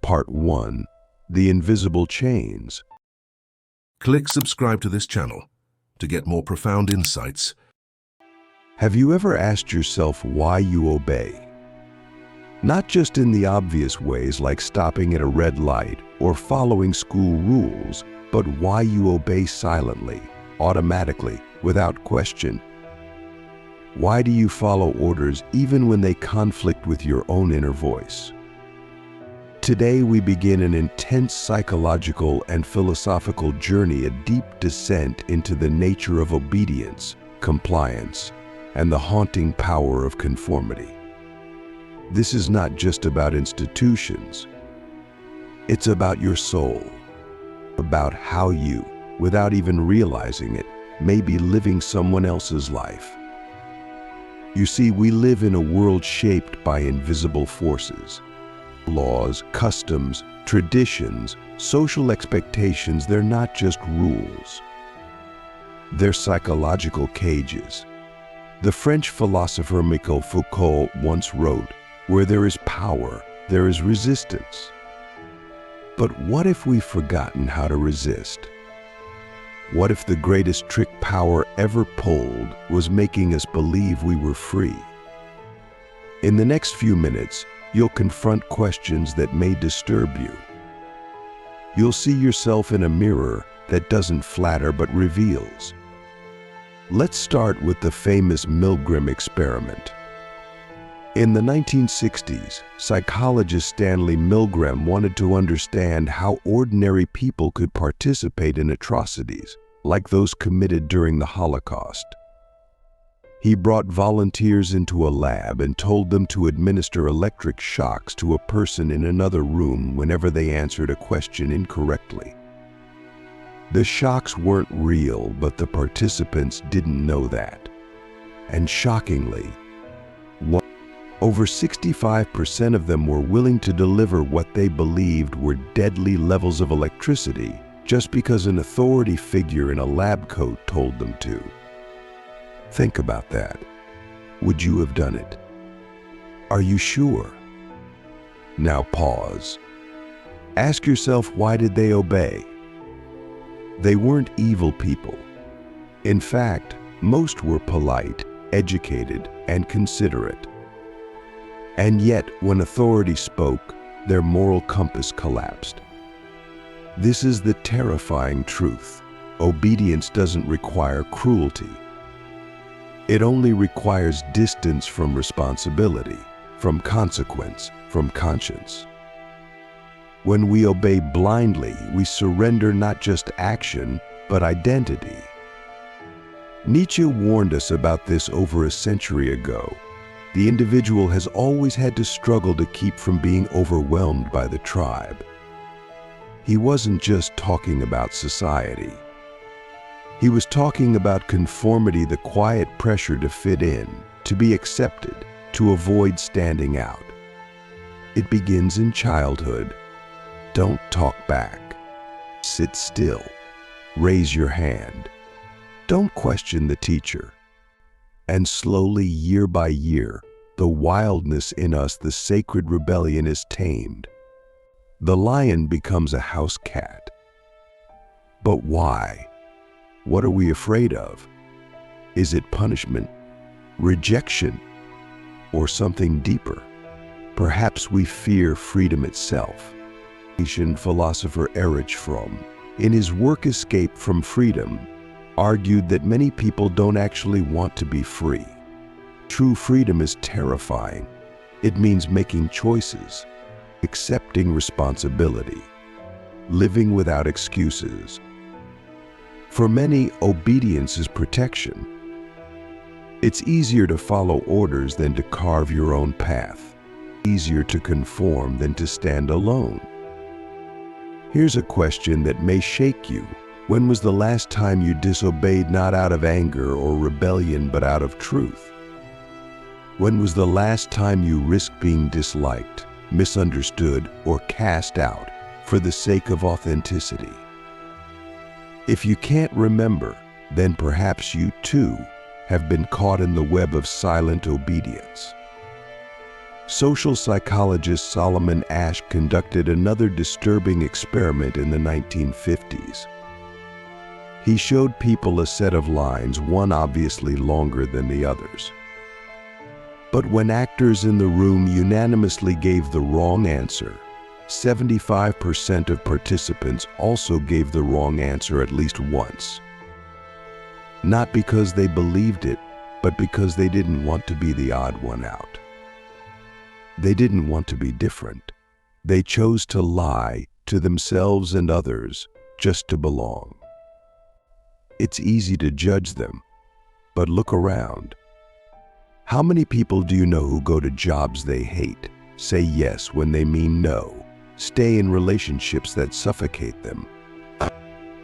Part 1. The Invisible Chains. Click subscribe to this channel to get more profound insights. Have you ever asked yourself why you obey? Not just in the obvious ways like stopping at a red light or following school rules, but why you obey silently, automatically, without question. Why do you follow orders even when they conflict with your own inner voice? Today we begin an intense psychological and philosophical journey, a deep descent into the nature of obedience, compliance, and the haunting power of conformity. This is not just about institutions. It's about your soul, about how you, without even realizing it, may be living someone else's life. You see, we live in a world shaped by invisible forces. Laws, customs, traditions, social expectations, they're not just rules. They're psychological cages. The French philosopher Michel Foucault once wrote, "Where there is power, there is resistance." But what if we've forgotten how to resist? What if the greatest trick power ever pulled was making us believe we were free? In the next few minutes, you'll confront questions that may disturb you. You'll see yourself in a mirror that doesn't flatter but reveals. Let's start with the famous Milgram experiment. In the 1960s, psychologist Stanley Milgram wanted to understand how ordinary people could participate in atrocities, like those committed during the Holocaust. He brought volunteers into a lab and told them to administer electric shocks to a person in another room whenever they answered a question incorrectly. The shocks weren't real, but the participants didn't know that. And shockingly, over 65% of them were willing to deliver what they believed were deadly levels of electricity just because an authority figure in a lab coat told them to. Think about that. Would you have done it? Are you sure? Now pause. Ask yourself, why did they obey? They weren't evil people. In fact, most were polite, educated, and considerate. And yet, when authority spoke, their moral compass collapsed. This is the terrifying truth. Obedience doesn't require cruelty. It only requires distance from responsibility, from consequence, from conscience. When we obey blindly, we surrender not just action, but identity. Nietzsche warned us about this over a century ago. The individual has always had to struggle to keep from being overwhelmed by the tribe. He wasn't just talking about society. He was talking about conformity, the quiet pressure to fit in, to be accepted, to avoid standing out. It begins in childhood. Don't talk back. Sit still. Raise your hand. Don't question the teacher. And slowly, year by year, the wildness in us, the sacred rebellion, is tamed. The lion becomes a house cat. But why? What are we afraid of? Is it punishment, rejection, or something deeper? Perhaps we fear freedom itself. Asian philosopher Erich Fromm, in his work Escape from Freedom, argued that many people don't actually want to be free. True freedom is terrifying. It means making choices, accepting responsibility, living without excuses. For many, obedience is protection. It's easier to follow orders than to carve your own path. Easier to conform than to stand alone. Here's a question that may shake you. When was the last time you disobeyed not out of anger or rebellion, but out of truth? When was the last time you risked being disliked, misunderstood, or cast out for the sake of authenticity? If you can't remember, then perhaps you too have been caught in the web of silent obedience. Social psychologist Milgram and Asch conducted another disturbing experiment in the 1950s. He showed people a set of lines, one obviously longer than the others. But when actors in the room unanimously gave the wrong answer, 75% of participants also gave the wrong answer at least once. Not because they believed it, but because they didn't want to be the odd one out. They didn't want to be different. They chose to lie to themselves and others just to belong. It's easy to judge them, but look around. How many people do you know who go to jobs they hate, say yes when they mean no, stay in relationships that suffocate them,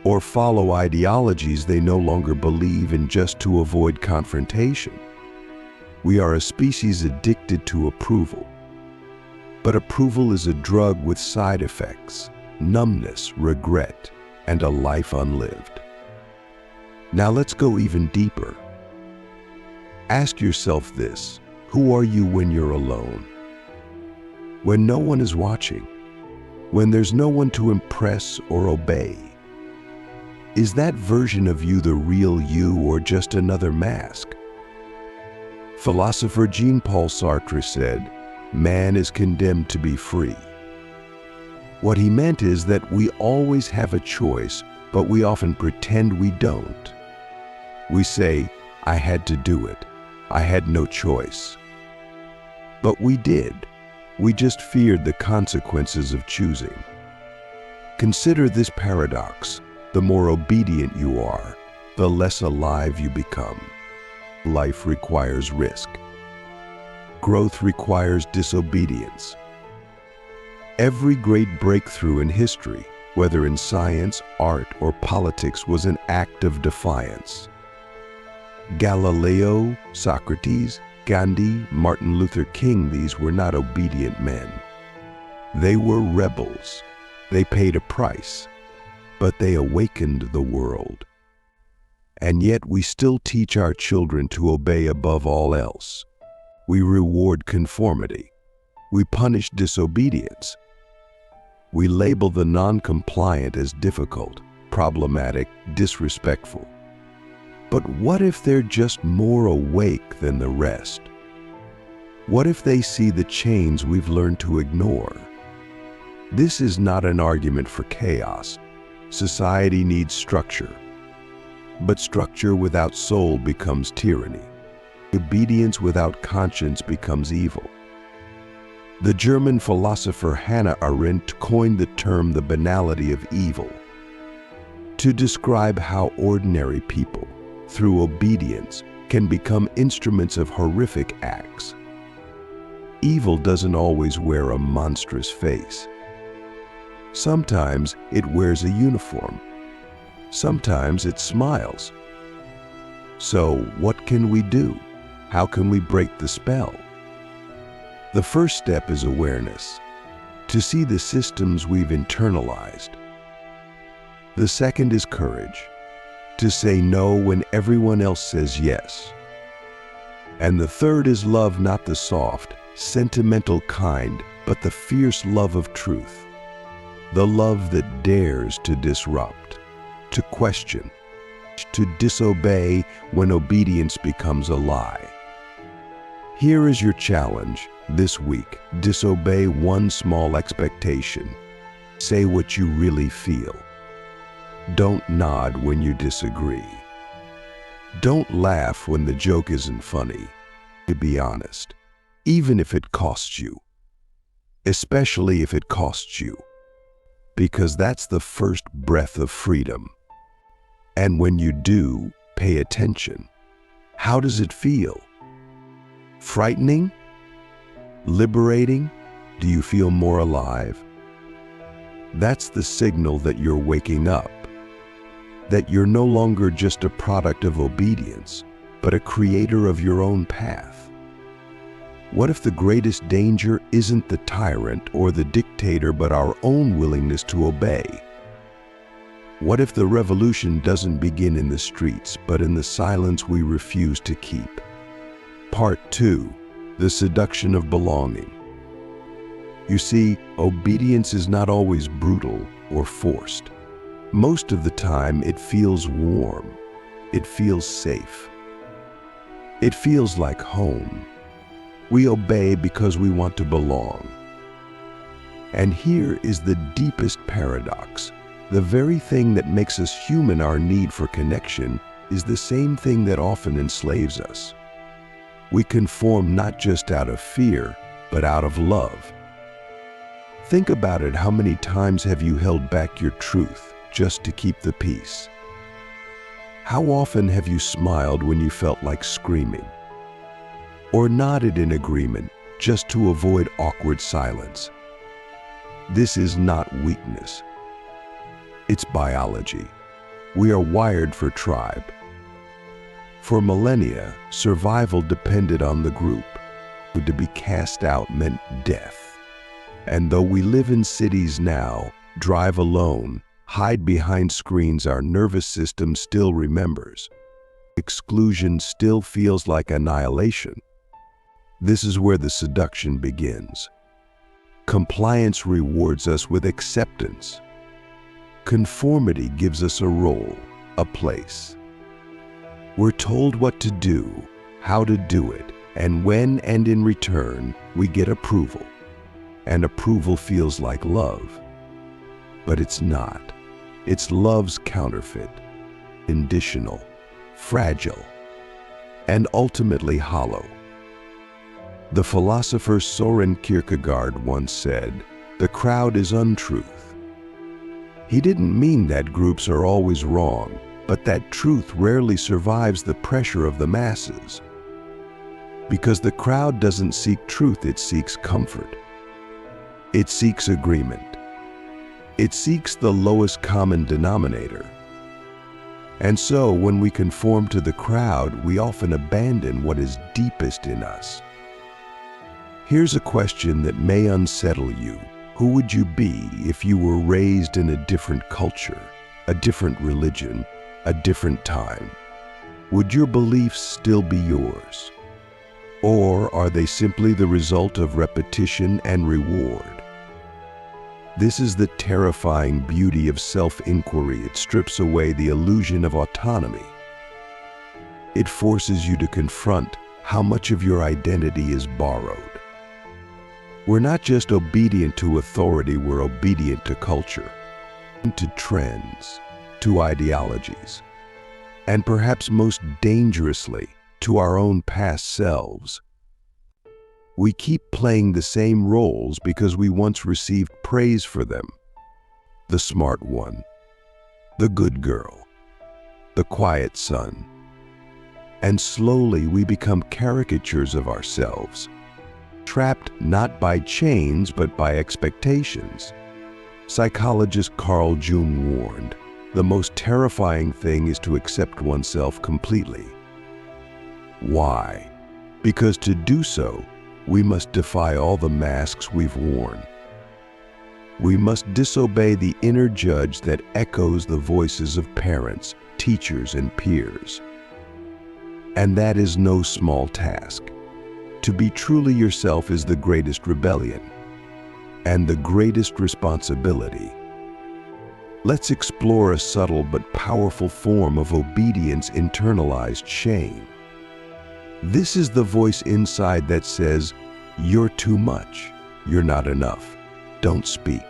or follow ideologies they no longer believe in just to avoid confrontation? We are a species addicted to approval. But approval is a drug with side effects, numbness, regret, and a life unlived. Now let's go even deeper. Ask yourself this: who are you when you're alone? When no one is watching? When there's no one to impress or obey? Is that version of you the real you or just another mask? Philosopher Jean-Paul Sartre said, "Man is condemned to be free." What he meant is that we always have a choice, but we often pretend we don't. We say, "I had to do it. I had no choice." But we did. We just feared the consequences of choosing. Consider this paradox. The more obedient you are, the less alive you become. Life requires risk. Growth requires disobedience. Every great breakthrough in history, whether in science, art, or politics, was an act of defiance. Galileo, Socrates, Gandhi, Martin Luther King, these were not obedient men. They were rebels. They paid a price, but they awakened the world. And yet we still teach our children to obey above all else. We reward conformity. We punish disobedience. We label the non-compliant as difficult, problematic, disrespectful. But what if they're just more awake than the rest? What if they see the chains we've learned to ignore? This is not an argument for chaos. Society needs structure. But structure without soul becomes tyranny. Obedience without conscience becomes evil. The German philosopher Hannah Arendt coined the term the banality of evil to describe how ordinary people, through obedience, can become instruments of horrific acts. Evil doesn't always wear a monstrous face. Sometimes it wears a uniform. Sometimes it smiles. So what can we do? How can we break the spell? The first step is awareness, to see the systems we've internalized. The second is courage, to say no when everyone else says yes. And the third is love, not the soft, sentimental kind, but the fierce love of truth. The love that dares to disrupt, to question, to disobey when obedience becomes a lie. Here is your challenge this week. Disobey one small expectation. Say what you really feel. Don't nod when you disagree. Don't laugh when the joke isn't funny. To be honest, even if it costs you. Especially if it costs you. Because that's the first breath of freedom. And when you do, pay attention. How does it feel? Frightening? Liberating? Do you feel more alive? That's the signal that you're waking up. That you're no longer just a product of obedience, but a creator of your own path. What if the greatest danger isn't the tyrant or the dictator, but our own willingness to obey? What if the revolution doesn't begin in the streets, but in the silence we refuse to keep? Part 2. the seduction of belonging. You see, obedience is not always brutal or forced. Most of the time, it feels warm. It feels safe. It feels like home. We obey because we want to belong. And here is the deepest paradox. The very thing that makes us human, our need for connection, is the same thing that often enslaves us. We conform not just out of fear, but out of love. Think about it. How many times have you held back your truth just to keep the peace? How often have you smiled when you felt like screaming? Or nodded in agreement just to avoid awkward silence? This is not weakness. It's biology. We are wired for tribe. For millennia, survival depended on the group. To be cast out meant death. And though we live in cities now, drive alone, hide behind screens, our nervous system still remembers. Exclusion still feels like annihilation. This is where the seduction begins. Compliance rewards us with acceptance. Conformity gives us a role, a place. We're told what to do, how to do it, and when, and in return, we get approval. And approval feels like love. But it's not. It's love's counterfeit, conditional, fragile, and ultimately hollow. The philosopher Soren Kierkegaard once said, "The crowd is untruth." He didn't mean that groups are always wrong, but that truth rarely survives the pressure of the masses. Because the crowd doesn't seek truth, it seeks comfort. It seeks agreement. It seeks the lowest common denominator. And so, when we conform to the crowd, we often abandon what is deepest in us. Here's a question that may unsettle you. Who would you be if you were raised in a different culture, a different religion, a different time? Would your beliefs still be yours? Or are they simply the result of repetition and reward? This is the terrifying beauty of self-inquiry. It strips away the illusion of autonomy. It forces you to confront how much of your identity is borrowed. We're not just obedient to authority, we're obedient to culture, to trends, to ideologies, and perhaps most dangerously, to our own past selves. We keep playing the same roles because we once received praise for them. The smart one, the good girl, the quiet son. And slowly we become caricatures of ourselves, trapped not by chains but by expectations. Psychologist Carl Jung warned, the most terrifying thing is to accept oneself completely. Why? Because to do so, we must defy all the masks we've worn. We must disobey the inner judge that echoes the voices of parents, teachers, and peers. And that is no small task. To be truly yourself is the greatest rebellion and the greatest responsibility. Let's explore a subtle but powerful form of obedience: internalized shame. This is the voice inside that says, "You're too much, you're not enough, don't speak,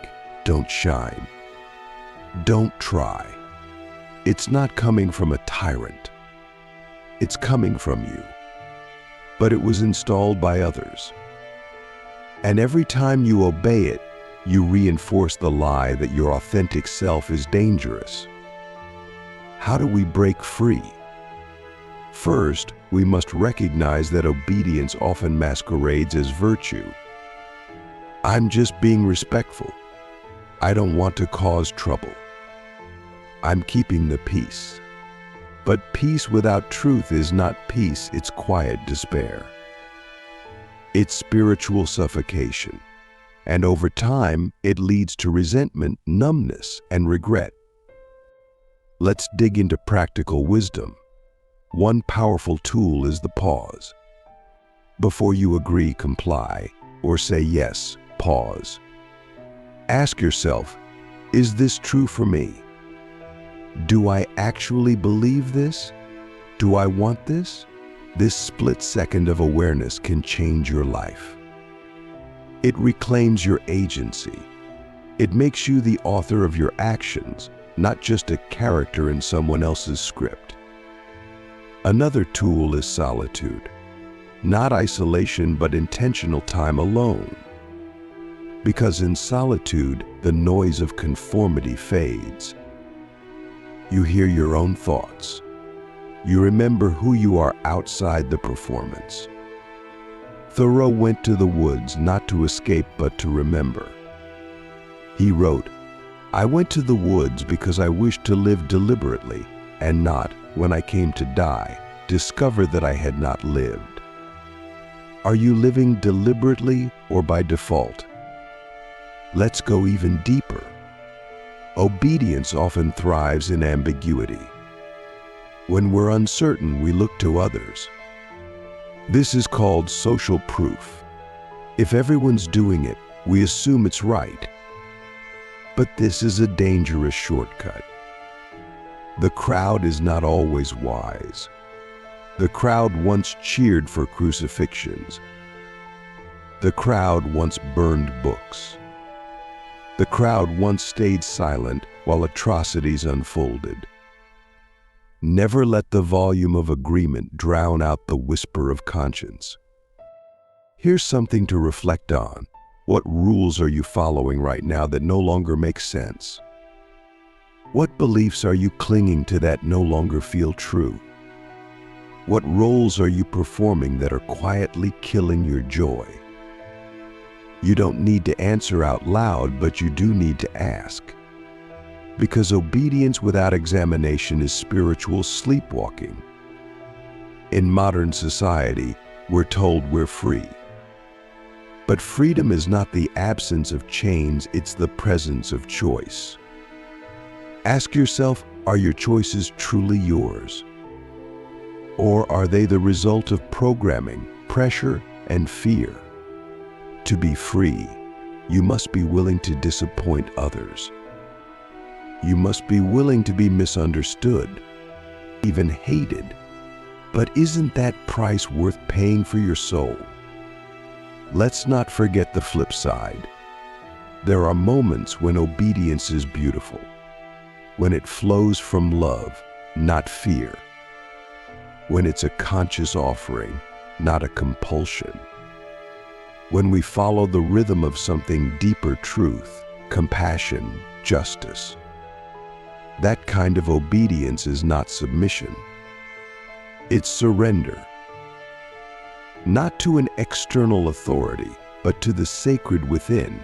don't shine, don't try." It's not coming from a tyrant. It's coming from you. But it was installed by others. And every time you obey it, you reinforce the lie that your authentic self is dangerous. How do we break free? First, we must recognize that obedience often masquerades as virtue. I'm just being respectful. I don't want to cause trouble. I'm keeping the peace. But peace without truth is not peace, it's quiet despair. It's spiritual suffocation. And over time, it leads to resentment, numbness, and regret. Let's dig into practical wisdom. One powerful tool is the pause. Before you agree, comply, or say yes, pause. Ask yourself, is this true for me? Do I actually believe this? Do I want this? This split second of awareness can change your life. It reclaims your agency. It makes you the author of your actions, not just a character in someone else's script. Another tool is solitude. Not isolation, but intentional time alone. Because in solitude, the noise of conformity fades. You hear your own thoughts. You remember who you are outside the performance. Thoreau went to the woods not to escape but to remember. He wrote, "I went to the woods because I wished to live deliberately and not, when I came to die, discover that I had not lived." Are you living deliberately or by default? Let's go even deeper. Obedience often thrives in ambiguity. When we're uncertain, we look to others. This is called social proof. If everyone's doing it, we assume it's right. But this is a dangerous shortcut. The crowd is not always wise. The crowd once cheered for crucifixions. The crowd once burned books. The crowd once stayed silent while atrocities unfolded. Never let the volume of agreement drown out the whisper of conscience. Here's something to reflect on. What rules are you following right now that no longer make sense? What beliefs are you clinging to that no longer feel true? What roles are you performing that are quietly killing your joy? You don't need to answer out loud, but you do need to ask. Because obedience without examination is spiritual sleepwalking. In modern society, we're told we're free. But freedom is not the absence of chains, it's the presence of choice. Ask yourself, are your choices truly yours? Or are they the result of programming, pressure, and fear? To be free, you must be willing to disappoint others. You must be willing to be misunderstood, even hated. But isn't that price worth paying for your soul? Let's not forget the flip side. There are moments when obedience is beautiful, when it flows from love, not fear, when it's a conscious offering, not a compulsion, when we follow the rhythm of something deeper: truth, compassion, justice. That kind of obedience is not submission. It's surrender. Not to an external authority, but to the sacred within.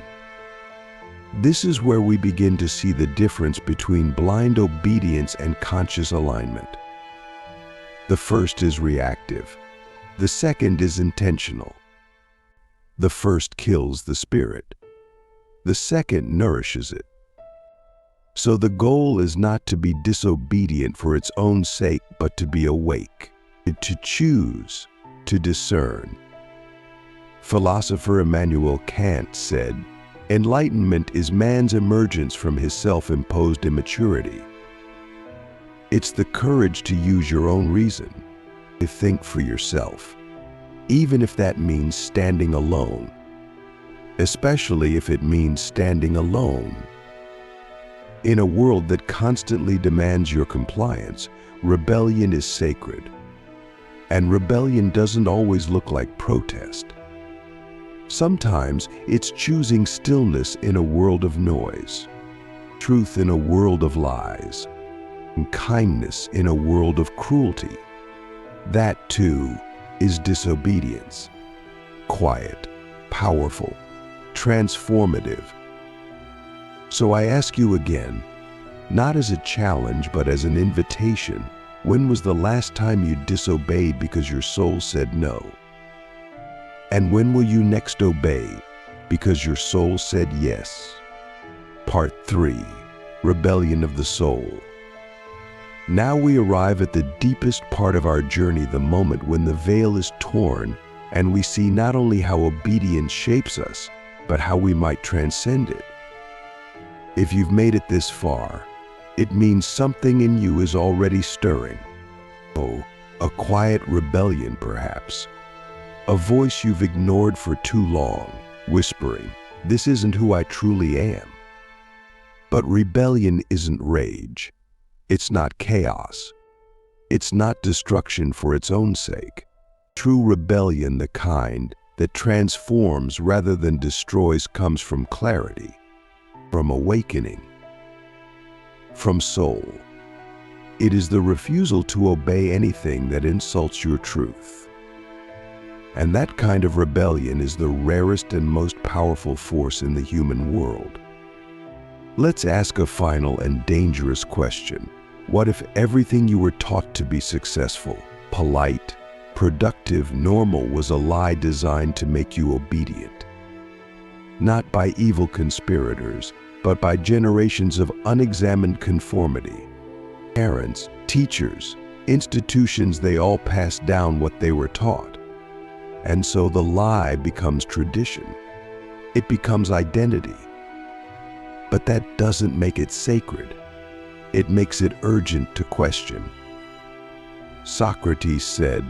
This is where we begin to see the difference between blind obedience and conscious alignment. The first is reactive. The second is intentional. The first kills the spirit. The second nourishes it. So the goal is not to be disobedient for its own sake, but to be awake, to choose, to discern. Philosopher Immanuel Kant said, "Enlightenment is man's emergence from his self-imposed immaturity." It's the courage to use your own reason, to think for yourself, even if that means standing alone, especially if it means standing alone. In a world that constantly demands your compliance, rebellion is sacred. And rebellion doesn't always look like protest. Sometimes it's choosing stillness in a world of noise, truth in a world of lies, and kindness in a world of cruelty. That too is disobedience. Quiet, powerful, transformative. So I ask you again, not as a challenge, but as an invitation. When was the last time you disobeyed because your soul said no? And when will you next obey because your soul said yes? Part 3, Rebellion of the Soul. Now we arrive at the deepest part of our journey, the moment when the veil is torn and we see not only how obedience shapes us, but how we might transcend it. If you've made it this far, it means something in you is already stirring. Oh, a quiet rebellion perhaps. A voice you've ignored for too long, whispering, "This isn't who I truly am." But rebellion isn't rage. It's not chaos. It's not destruction for its own sake. True rebellion, the kind that transforms rather than destroys, comes from clarity, from awakening, from soul. It is the refusal to obey anything that insults your truth. And that kind of rebellion is the rarest and most powerful force in the human world. Let's ask a final and dangerous question. What if everything you were taught to be successful, polite, productive, normal was a lie designed to make you obedient? Not by evil conspirators, but by generations of unexamined conformity. Parents, teachers, institutions, they all passed down what they were taught. And so the lie becomes tradition. It becomes identity. But that doesn't make it sacred. It makes it urgent to question. Socrates said,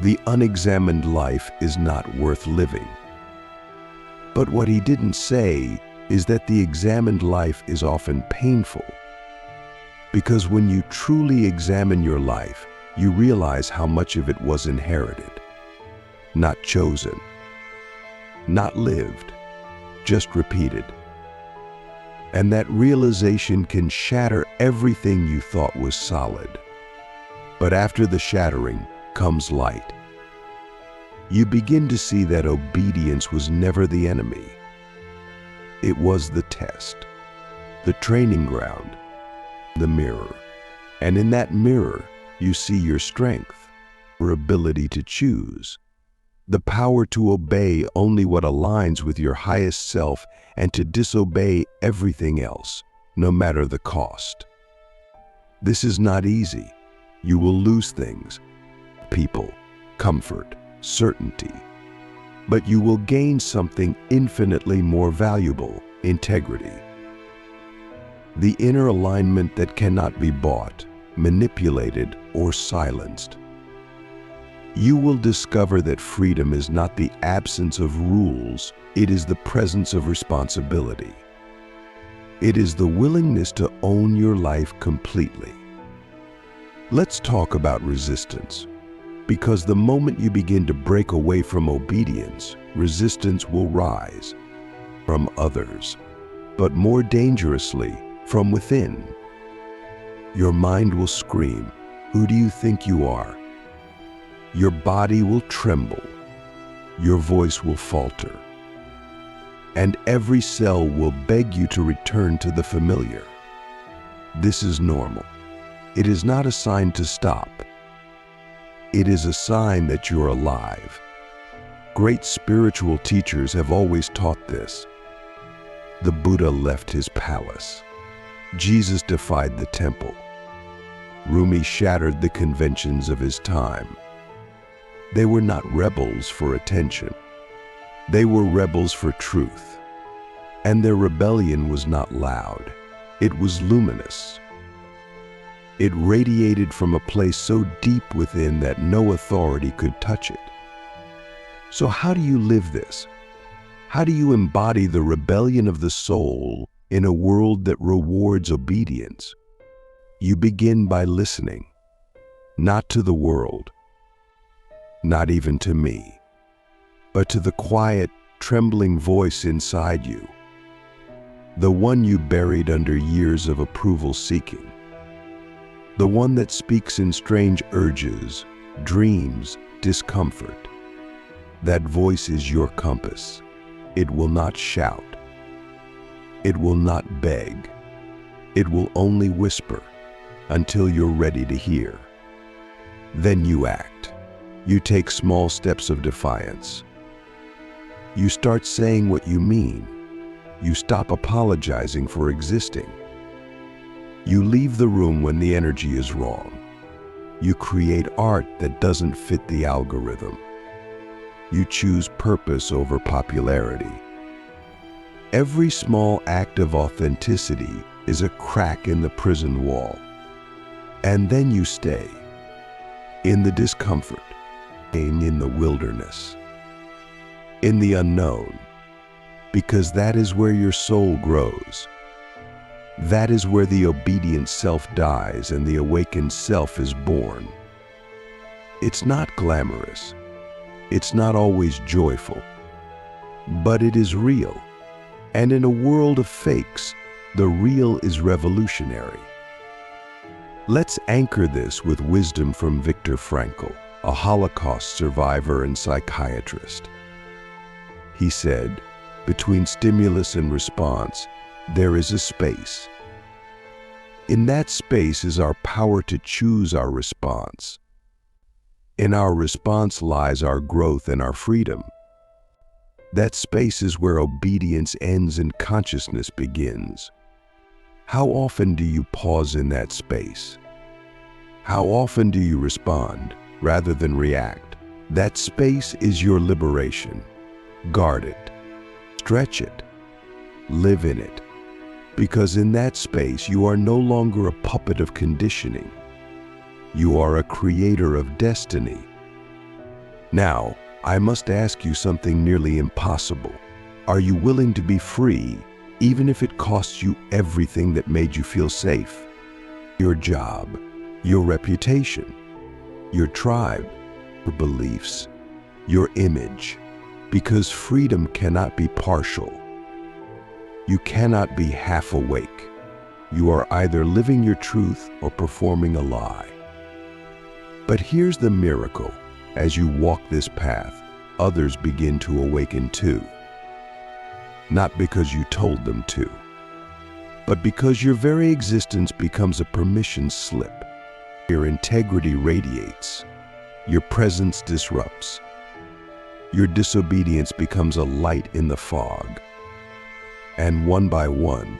"The unexamined life is not worth living." But what he didn't say is that the examined life is often painful. Because when you truly examine your life, you realize how much of it was inherited, not chosen, not lived, just repeated. And that realization can shatter everything you thought was solid. But after the shattering comes light. You begin to see that obedience was never the enemy. It was the test, the training ground, the mirror. And in that mirror, you see your strength, your ability to choose, the power to obey only what aligns with your highest self and to disobey everything else, no matter the cost. This is not easy. You will lose things, people, comfort, certainty. But you will gain something infinitely more valuable: integrity. The inner alignment that cannot be bought, manipulated, or silenced. You will discover that freedom is not the absence of rules, it is the presence of responsibility. It is the willingness to own your life completely. Let's talk about resistance, because the moment you begin to break away from obedience, resistance will rise from others, but more dangerously, from within. Your mind will scream, "Who do you think you are?" Your body will tremble. Your voice will falter. And every cell will beg you to return to the familiar. This is normal. It is not a sign to stop. It is a sign that you're alive. Great spiritual teachers have always taught this. The Buddha left his palace. Jesus defied the temple. Rumi shattered the conventions of his time. They were not rebels for attention. They were rebels for truth. And their rebellion was not loud. It was luminous. It radiated from a place so deep within that no authority could touch it. So how do you live this? How do you embody the rebellion of the soul in a world that rewards obedience? You begin by listening, not to the world, not even to me, but to the quiet, trembling voice inside you, the one you buried under years of approval seeking, the one that speaks in strange urges, dreams, discomfort. That voice is your compass. It will not shout. It will not beg. It will only whisper until you're ready to hear. Then you act. You take small steps of defiance. You start saying what you mean. You stop apologizing for existing. You leave the room when the energy is wrong. You create art that doesn't fit the algorithm. You choose purpose over popularity. Every small act of authenticity is a crack in the prison wall. And then you stay in the discomfort, in the wilderness, in the unknown, because that is where your soul grows. That is where the obedient self dies and the awakened self is born. It's not glamorous. It's not always joyful, but it is real. And in a world of fakes, the real is revolutionary. Let's anchor this with wisdom from Viktor Frankl, a Holocaust survivor and psychiatrist. He said, "Between stimulus and response, there is a space. In that space is our power to choose our response. In our response lies our growth and our freedom. That space is where obedience ends and consciousness begins." How often do you pause in that space? How often do you respond rather than react? That space is your liberation. Guard it. Stretch it. Live in it. Because in that space, you are no longer a puppet of conditioning. You are a creator of destiny. Now, I must ask you something nearly impossible. Are you willing to be free, even if it costs you everything that made you feel safe? Your job, your reputation, your tribe, your beliefs, your image. Because freedom cannot be partial. You cannot be half awake. You are either living your truth or performing a lie. But here's the miracle. As you walk this path, others begin to awaken too. Not because you told them to, but because your very existence becomes a permission slip. Your integrity radiates. Your presence disrupts. Your disobedience becomes a light in the fog. And one by one,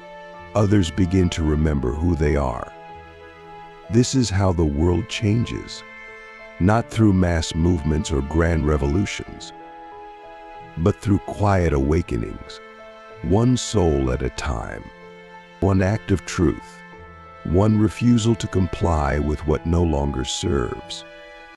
others begin to remember who they are. This is how the world changes. Not through mass movements or grand revolutions, but through quiet awakenings, one soul at a time, one act of truth, one refusal to comply with what no longer serves.